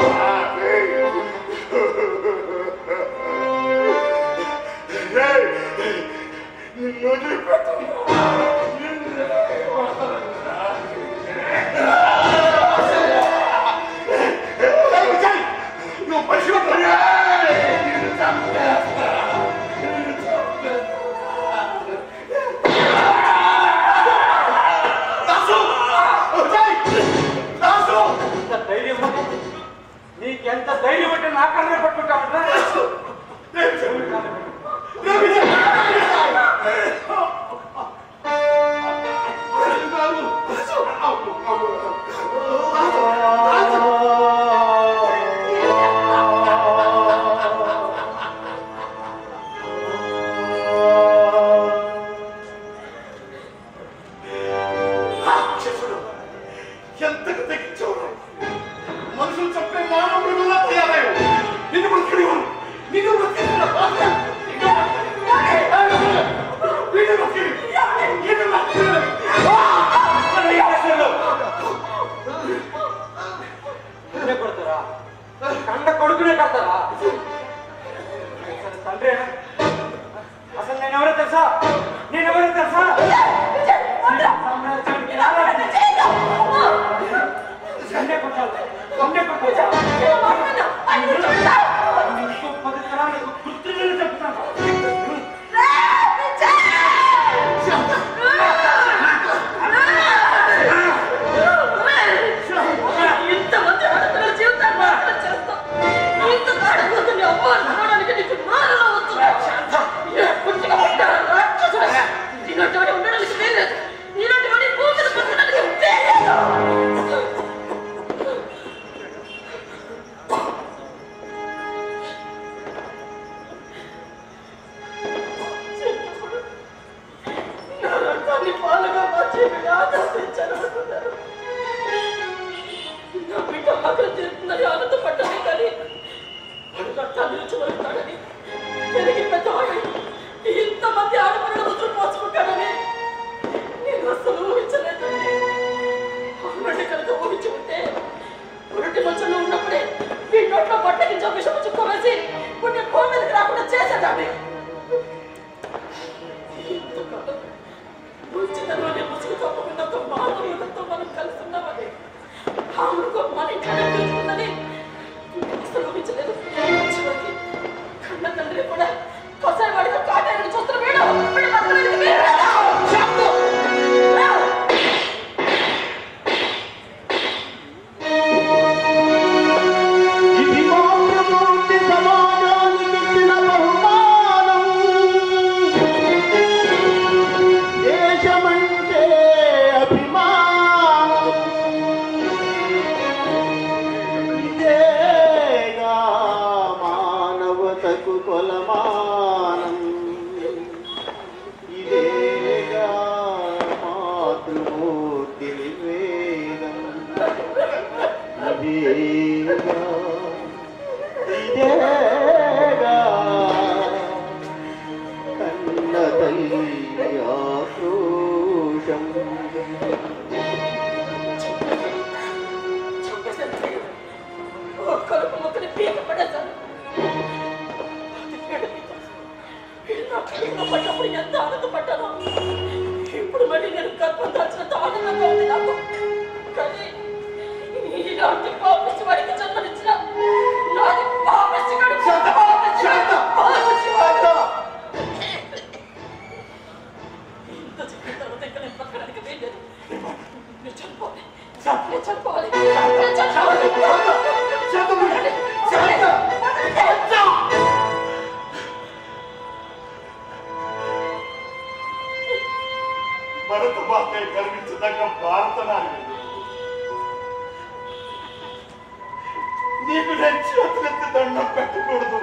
నిన్ను వదిలిపెట్టను. నువ్వు పశువు నీకెంత ధైర్యం అంటే నా కన్నా పట్టుకుంటామంటే ఎంతకు తగ్గించవు మనుషులు చెప్పే మానవుడు తయారయ్యావు. నిన్ను బ్రతికినివ్వను. నిన్ను కొడతారా? కండ కొడుకునే కడతారా? తండ్రి అసలు నేనెవరో తెలుసా? ఇంతమంది ఆడపిల్లలు ముద్ర పోసుకుంటాడని నేను అసలు ఊహించలేదు. అవునంటే కనుక ఊహించి ఉంటే పురుటి మంచంలో ఉన్నప్పుడే ఈ నోట్లో బట్టకి విషం చుక్కవేసి పుట్టిన భూమి మీదకి రాకుండా చేసేదాన్ని. ఇంతకాలం ఉచితంలోనే ముసుగు తప్పకుండా మానవులతో మనం కలుస్తున్నామని ఆమెకు మన ఇంట్లో తెలుస్తుందని అసలు ఊహించలేదు. చివరికి కన్న తండ్రి కూడా కొసారి వాడితో కాటాన్ని చూస్తున్న వీడు కొలమానం ఇదేగా మాతృమూర్తి నివేదం ఇదేగా కన్న తల్లి ఆక్రోశం. కలుపు మొక్కని పీక పడేశాను. పడ్డప్పుడు ఎంత ఆనందపడ్డాను. ఇప్పుడు మళ్ళీ నేను గర్భం దాచినంత ఆనందంగా ఉంది నాకు. కానీ ఇలాంటి పాపిష్టి వాడికి జన్మనిచ్చిన నాది పాపిష్టి ఇంత చెప్పిన తర్వాత ఇంకా నేను పక్కడానికి వెళ్ళలేదు. నేను చనిపోవాలి. భరత మాతే గర్వించదగ్గ భారత నారి నీకు నేను చేతులెత్తి దండం పెట్టకూడదు.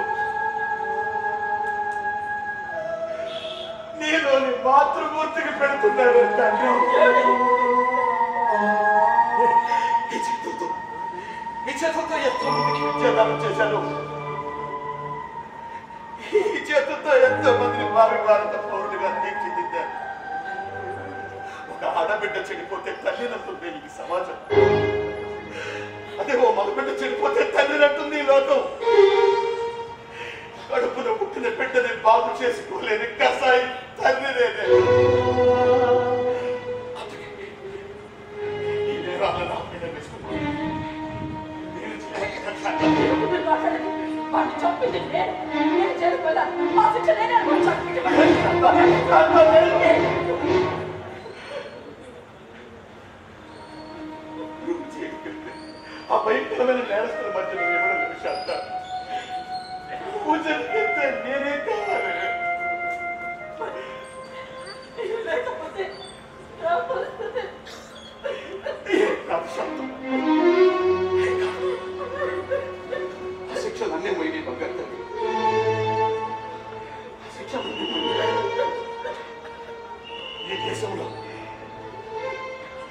నీ నీలోని మాతృమూర్తికి పెడుతున్నాడు తండ్రి. ఈ చేతులతో ఎంతో మందికి విద్యాదానం చేశాను. ఈ చేతులతో ఎంతో మందిని భారత పౌరులుగా తీర్చిదిద్దారు. ఒక ఆడబిడ్డ చెడిపోతే తల్లినంటుంది ఈ సమాజం. అదే ఓ మగబిడ్డ చెడిపోతే తల్లినంటుంది ఈ లోకం. కడుపులో పుట్టిన బిడ్డని బాగు చేసుకోలేని కసాయి తల్లి నేనే. ఈ నేరాలను నా మీద వేసుకున్నాను. వాడిని చంపింది నేను చేరుకోలేదు. మా శిక్ష నేనే అనుభవించాను. ఆ భయంకరమైన నేరస్తుల మధ్యలో ఎవరైనా విషయాలు పూజలిస్తే నేనే కావాలి. లేకపోతే నా పరిస్థితి ఆ శిక్షలన్నీ పోయి బంగారు శిక్షలు ఈ దేశంలో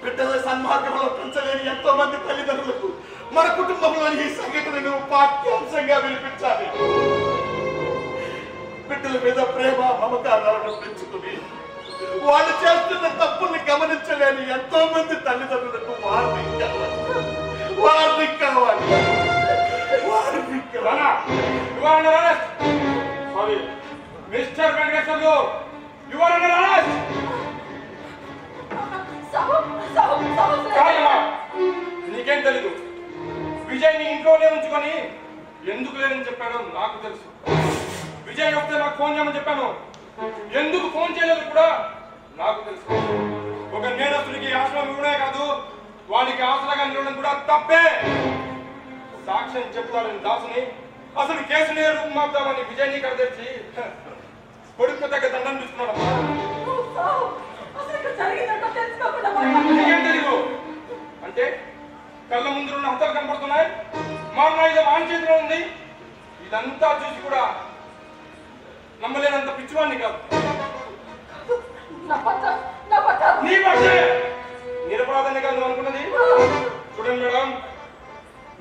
బిడ్డల సన్మార్గంలో పెంచలేని ఎంతో మంది తల్లిదండ్రులకు మన కుటుంబంలోని ఈ సంఘటనను పాఠ్యాంశంగా వినిపించాలి. బిడ్డల మీద ప్రేమ మమకారాలను పెంచుకుని వాళ్ళు చేస్తున్న తప్పుల్ని గమనించలేని ఎంతో మంది తల్లిదండ్రులకు వార్నింగ్ కావాలి. Sorry mister Venkateswarlu, you are under arrest. నీకేం తెలీదు? విజయ్ ని ఇంట్లోనే ఉంచుకొని ఎందుకు లేదని చెప్పాడో నాకు తెలుసు. విజయ్ వస్తే నాకు ఫోన్ చేయమని చెప్పాను. ఎందుకు ఫోన్ చేయలేదు కూడా నాకు తెలుసు. ఒక నేరస్తుడికి ఆశ్రమం ఇవ్వడే కాదు, వాడికి ఆసరాగా నిలవడం కూడా తప్పే. సాక్ష్యం చెప్తారని దాసుని అసలు కేసుని రూపుమాపుతామని విజయ్ని ఇక్కడ తెచ్చి కొడుకు దగ్గర దండం తీసుకున్నాడు. నీకేం తెలీదు అంటే కళ్ళ ముందు ఉన్న హత్యలు కనపడుతున్నాయి. మారణాయుధం ఆన్ చేతిలో ఉంది. ఇదంతా చూసి కూడా నమ్మలేనంత పిచ్చివాడిని కాదు. నీ పట్టే నిరపరాధాన్ని కాదు నువ్వు అనుకున్నది. చూడండి మేడం,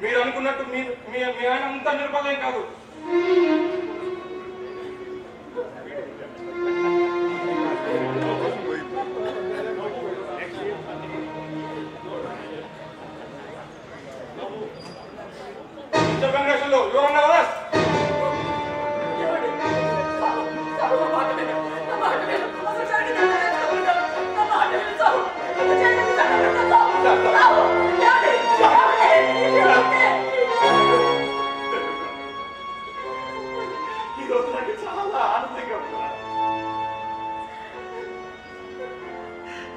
మీరు అనుకున్నట్టు మీ ఆయన అంతా నిరపరాధం కాదు. వెంకటేశ్వర్లు, ఎవరన్నా ఈరోజు నాకు చాలా ఆనందంగా ఉన్నా.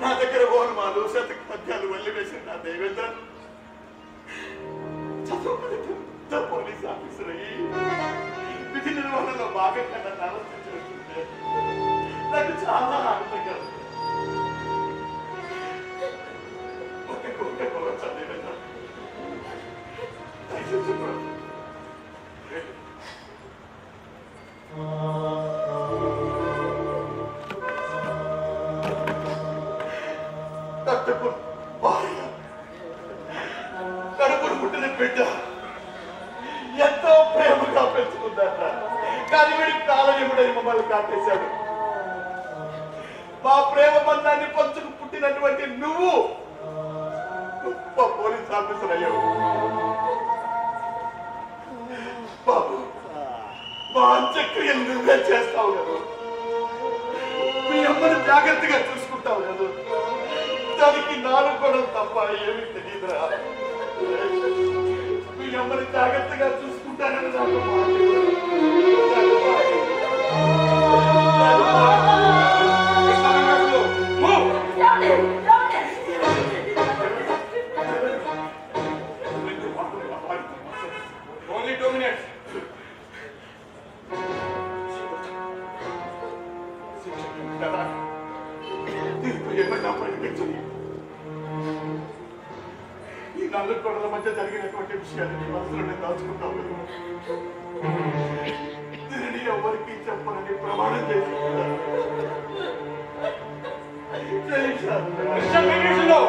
నా దగ్గర ఓర్మాలు శతక పద్యాలు వల్లి వేసిన నా దేవేంద్రన్ చదువుకునే పెద్ద పోలీస్ ఆఫీసర్ అయ్యి విధి నిర్వహణలో భాగంగా నన్ను ఆలోచించినట్టుంటే నాకు చాలా ఆనందంగా ఉంది. దేవేంద్రన్ కడుపును పుట్టిన బిడ్డ ఎంతో ప్రేమగా పెంచుకుందట. కానీ వీడికి కాలయముడని మమ్మల్ని కాటేశాడు. మా ప్రేమ బంధాన్ని పంచుకు పుట్టినటువంటి నువ్వు గొప్ప పోలీస్ ఆఫీసర్ అయ్యావు. బాబు, మా అంత్యక్రియలు నువ్వే చేస్తావు కదా. మీ అమ్మని జాగ్రత్తగా చూసుకుంటావు కదా. దానికి నాలుగు కూడా తప్ప ఏమీ తెలియదురా. మీ అమ్మని జాగ్రత్తగా చూసుకుంటానని నాకు ఓన్లీ 2 minutes. కదా దీంతో ఏమైనా ప్రకటించని ఈ నాలుగు గొడవల మధ్య జరిగినటువంటి విషయాన్ని నీ మనసులోనే దాచుకుంటావు. దీనిని ఎవరికి చెప్పనని ప్రమాణం చేసుకున్నాను. మిస్టర్ వెంకటేశ్వరరావు,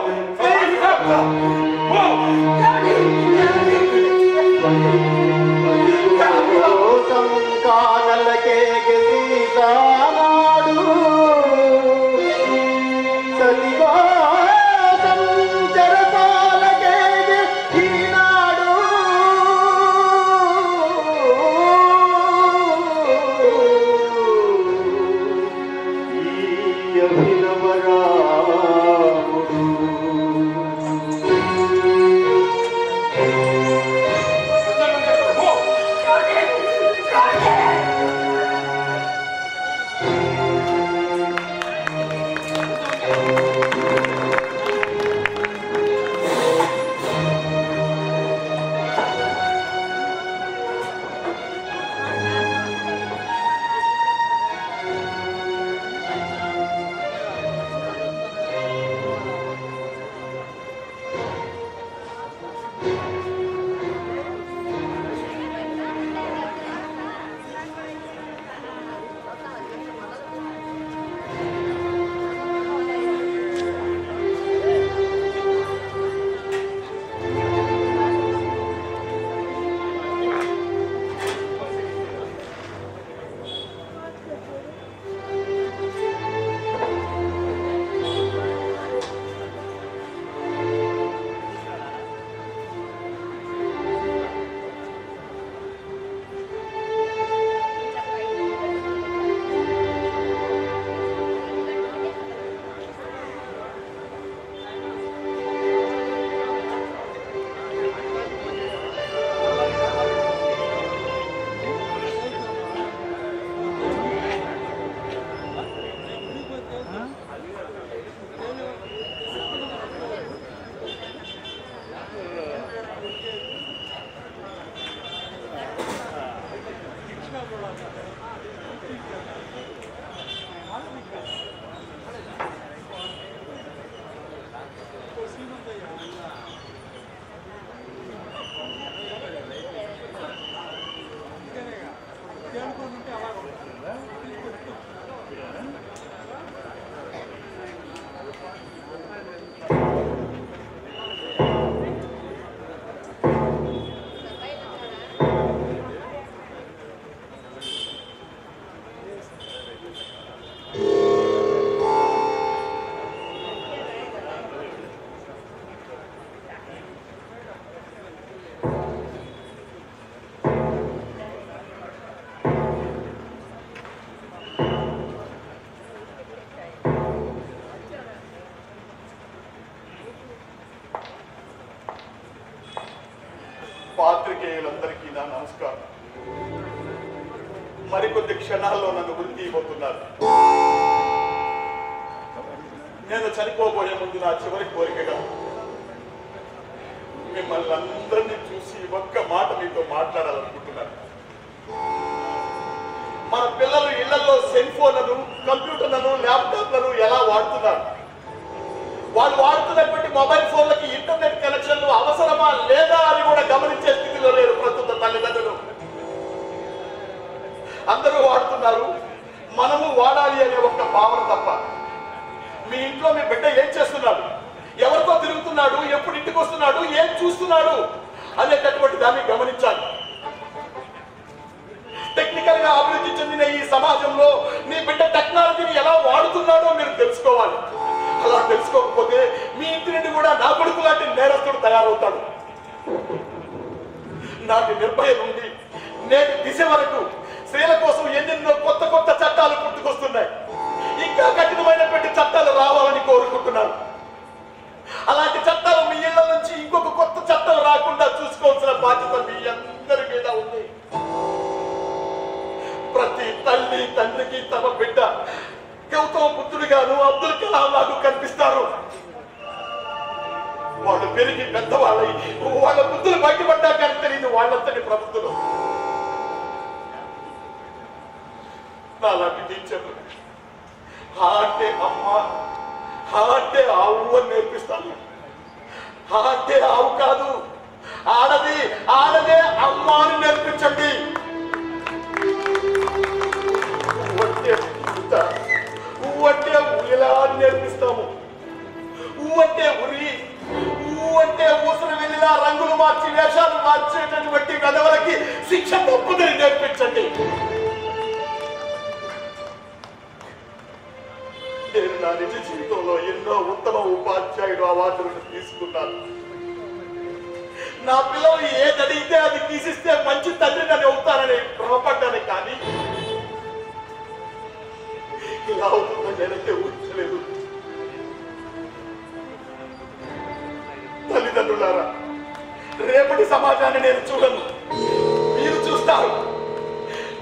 కానలకే గీతానాడు సతివాసం చరసాలకే ఈనాడు ఈ అభినవరాముడు పాత్రికేయులందరికీ నా నమస్కారం. మరికొద్ది క్షణాల్లో నన్ను గురి తీయబోతున్నారు. నేను చనిపోబోయే ముందు నా చివరి కోరికగా మిమ్మల్ని అందరినీ చూసి ఒక్క మాట మీతో మాట్లాడాలనుకుంటున్నాను. మన పిల్లలు ఇళ్లలో సెల్ ఫోన్లను, కంప్యూటర్లను, ల్యాప్టాప్లను ఎలా వాడుతున్నారు? వాళ్ళు వాడుతున్నటువంటి మొబైల్ ఫోన్లకి ఇంటర్నెట్ కనెక్షన్లు అవసరమా లేదా అని కూడా గమనించే స్థితిలో లేరు ప్రస్తుత తల్లిదండ్రులు. అందరూ వాడుతున్నారు, మనము వాడాలి అనే ఒక భావన తప్ప. మీ ఇంట్లో మీ బిడ్డ ఏం చేస్తున్నాడు, ఎవరితో తిరుగుతున్నాడు, ఎప్పుడు ఇంటికి వస్తున్నాడు, ఏం చూస్తున్నాడు అనేటటువంటి దాన్ని గమనించాలి. టెక్నికల్ గా అభివృద్ధి చెందిన ఈ సమాజంలో మీ బిడ్డ టెక్నాలజీని ఎలా వాడుతున్నాడో మీరు తెలుసుకోవాలి. అలా తెలుసుకోకపోతే మీ ఇంటి నుండి కూడా నా కొడుకు లాంటి నేరస్తుడు తయారవుతాడు. నాటి నిర్భయ నుండి నేటి దిశ వరకు స్త్రీల కోసం ఎన్నెన్నో కొత్త కొత్త చట్టాలు పుట్టుకొస్తున్నాయి. ఇంకా కఠినమైనటువంటి చట్టాలు రావాలని కోరుకుంటున్నాను. అలాంటి చట్టాలు మీ ఇళ్ల నుంచి ఇంకొక కొత్త చట్టం రాకుండా చూసుకోవాల్సిన బాధ్యత మీ అందరి మీద ఉంది. ప్రతి తల్లి తండ్రికి తమ బిడ్డ గౌతమ బుద్ధుడిగాను, అబ్దుల్ కలాం లాగా కనిపిస్తారు. వాళ్ళు పెరిగి పెద్దవాళ్ళై వాళ్ళ బుద్ధులు బయటపడ్డా కానీ తెలియదు వాళ్ళంతటి ప్రబుద్ధులు. నాలాంటి టీచర్లు హా అంటే అమ్మ, హా అంటే ఆవు అని నేర్పిస్తాను. హా అంటే ఆవు కాదు, ఆడది, ఆడదే అమ్మ అని నేర్పించండి. చెప్తా ఊ అంటే ఉలిలా నేర్పిస్తాము. ఊ అంటే ఉరి, ఊ అంటే ఊసలు వెళ్ళిలా రంగులు మార్చి వేషాలు మార్చేటటువంటి వెధవలకి శిక్ష తప్పదని నేర్పించండి. నేను నా నిజ జీవితంలో ఎన్నో ఉత్తమ ఉపాధ్యాయుడు అవార్డులను తీసుకున్నాను. నా పిల్లలు ఏది అడిగితే అది తీసిస్తే మంచి తండ్రిని అని అవుతానని భ్రమపడ్డాను. కానీ ఇలా అవుతుందని నేనైతే ఊహించలేదు. తల్లిదండ్రులారా, రేపటి సమాజాన్ని నేను చూడను, మీరు చూస్తారు.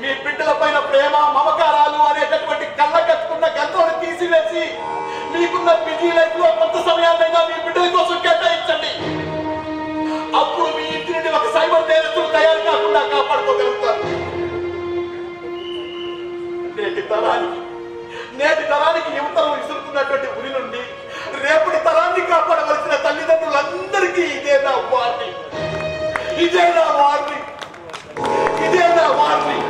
మీ బిడ్డల పైన ప్రేమ మమకారాలు అనేటటువంటి కళ్ళ కట్టుకున్న గంటలను తీసివేసి మీకున్న బిజీ లైఫ్ లో కొంత సమయాన్నైనా మీ బిడ్డల కోసం కేటాయించండి. అప్పుడు మీ ఇంటి నుండి ఒక సైబర్ నేరస్తులు తయారు కాకుండా కాపాడుకోగలుగుతారు. నేటి తరానికి యువతరం విసురుతున్నటువంటి ఉరి నుండి రేపటి తరాన్ని కాపాడవలసిన తల్లిదండ్రులందరికీ ఇదే నా వార్నింగ్, ఇదే నా వార్నింగ్, ఇదే నా వార్నింగ్.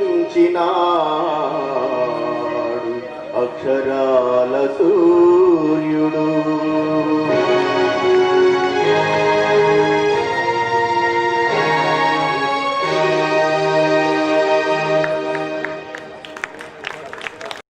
అస్తమించినాడు అక్షరాల సూర్యుడు.